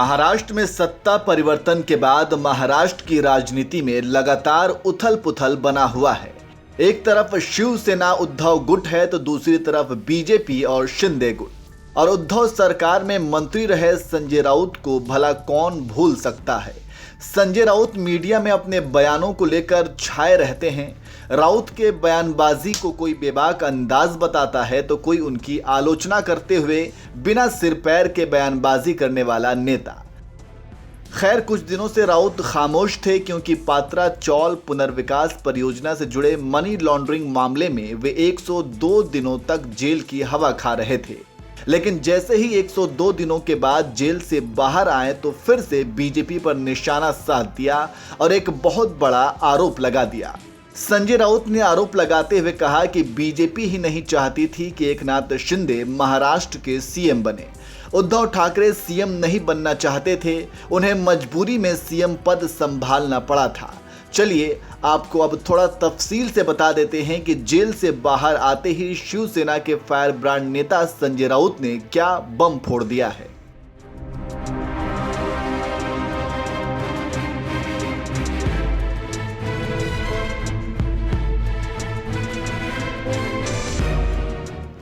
महाराष्ट्र में सत्ता परिवर्तन के बाद महाराष्ट्र की राजनीति में लगातार उथल पुथल बना हुआ है। एक तरफ शिवसेना उद्धव गुट है तो दूसरी तरफ बीजेपी और शिंदे गुट। और उद्धव सरकार में मंत्री रहे संजय राउत को भला कौन भूल सकता है। संजय राउत मीडिया में अपने बयानों को लेकर छाए रहते हैं। राउत के बयानबाजी को कोई बेबाक अंदाज बताता है तो कोई उनकी आलोचना करते हुए बिना सिर पैर के बयानबाजी करने वाला नेता। खैर, कुछ दिनों से राउत खामोश थे क्योंकि पात्रा चौल पुनर्विकास परियोजना से जुड़े मनी लॉन्ड्रिंग मामले में वे 102 दिनों तक जेल की हवा खा रहे थे। लेकिन जैसे ही 102 दिनों के बाद जेल से बाहर आए तो फिर से बीजेपी पर निशाना साध दिया और एक बहुत बड़ा आरोप लगा दिया। संजय राउत ने आरोप लगाते हुए कहा कि बीजेपी ही नहीं चाहती थी कि एकनाथ शिंदे महाराष्ट्र के सीएम बने। उद्धव ठाकरे सीएम नहीं बनना चाहते थे, उन्हें मजबूरी में सीएम पद संभालना पड़ा था। चलिए आपको अब थोड़ा तफसील से बता देते हैं कि जेल से बाहर आते ही शिवसेना के फायर ब्रांड नेता संजय राउत ने क्या बम फोड़ दिया है।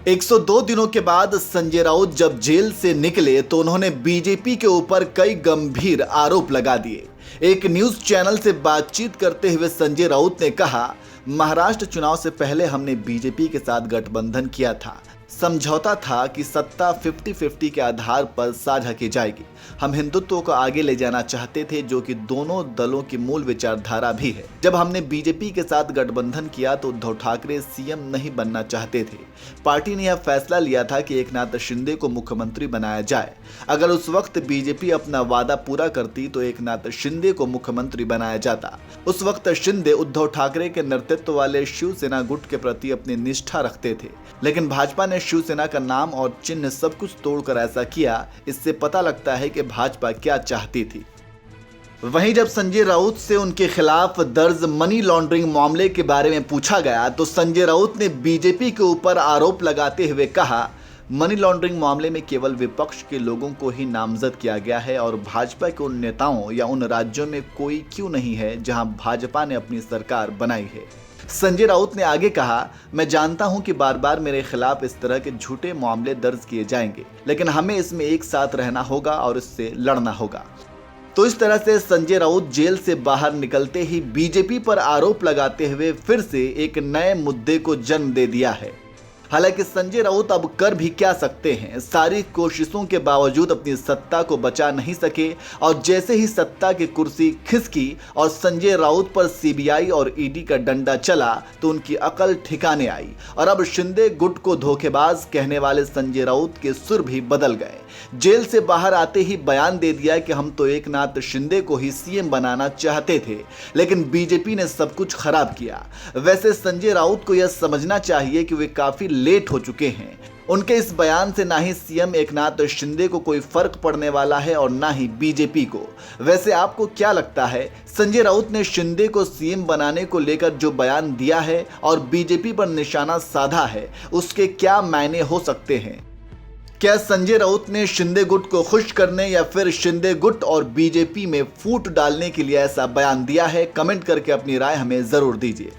एक 102 दिनों के बाद संजय राउत जब जेल से निकले तो उन्होंने बीजेपी के ऊपर कई गंभीर आरोप लगा दिए। एक न्यूज चैनल से बातचीत करते हुए संजय राउत ने कहा, महाराष्ट्र चुनाव से पहले हमने बीजेपी के साथ गठबंधन किया था। समझौता था कि सत्ता 50-50 के आधार पर साझा की जाएगी। हम हिंदुत्व को आगे ले जाना चाहते थे, जो कि दोनों दलों की मूल विचारधारा भी है। जब हमने बीजेपी के साथ गठबंधन किया तो उद्धव ठाकरे सीएम नहीं बनना चाहते थे। पार्टी ने यह फैसला लिया था कि एकनाथ शिंदे को मुख्यमंत्री बनाया जाए। अगर उस वक्त बीजेपी अपना वादा पूरा करती तो एकनाथ शिंदे को मुख्यमंत्री बनाया जाता। उस वक्त शिंदे उद्धव ठाकरे के नेतृत्व वाले शिवसेना गुट के प्रति अपनी निष्ठा रखते थे, लेकिन भाजपा ने शिवसेना का नाम और चिन्ह सब कुछ तोड़कर ऐसा किया। इससे पता लगता है कि भाजपा क्या चाहती थी। वहीं जब संजय राउत से उनके खिलाफ दर्ज मनी लॉन्ड्रिंग मामले के बारे में पूछा गया तो संजय राउत ने बीजेपी के ऊपर आरोप लगाते हुए कहा, मनी लॉन्ड्रिंग मामले में केवल विपक्ष के लोगों को ही नामजद किया गया है और भाजपा के उन नेताओं या उन राज्यों में कोई क्यों नहीं है जहां भाजपा ने अपनी सरकार बनाई है। संजय राउत ने आगे कहा, मैं जानता हूं कि बार बार मेरे खिलाफ इस तरह के झूठे मामले दर्ज किए जाएंगे, लेकिन हमें इसमें एक साथ रहना होगा और इससे लड़ना होगा। तो इस तरह से संजय राउत जेल से बाहर निकलते ही बीजेपी पर आरोप लगाते हुए फिर से एक नए मुद्दे को जन्म दे दिया है। हालांकि संजय राउत अब कर भी क्या सकते हैं, सारी कोशिशों के बावजूद अपनी सत्ता को बचा नहीं सके और जैसे ही सत्ता की कुर्सी खिसकी और संजय राउत पर सीबीआई और ईडी का डंडा चला तो उनकी अकल ठिकाने आई और अब शिंदे गुट को धोखेबाज कहने वाले संजय राउत के सुर भी बदल गए। जेल से बाहर आते ही बयान दे दिया कि हम तो एकनाथ शिंदे को ही सीएम बनाना चाहते थे, लेकिन बीजेपी ने सब कुछ खराब किया। वैसे संजय राउत को यह समझना चाहिए कि वे काफी लेट हो चुके हैं। उनके इस बयान से ना ही सीएम एकनाथ शिंदे को कोई फर्क पड़ने वाला है और ना ही बीजेपी को। वैसे आपको क्या लगता है, संजय राउत ने शिंदे को सीएम बनाने को लेकर जो बयान दिया है और बीजेपी पर निशाना साधा है, उसके क्या मायने हो सकते हैं? क्या संजय राउत ने शिंदे गुट को खुश करने या फिर शिंदे गुट और बीजेपी में फूट डालने के लिए ऐसा बयान दिया है? कमेंट करके अपनी राय हमें जरूर दीजिए।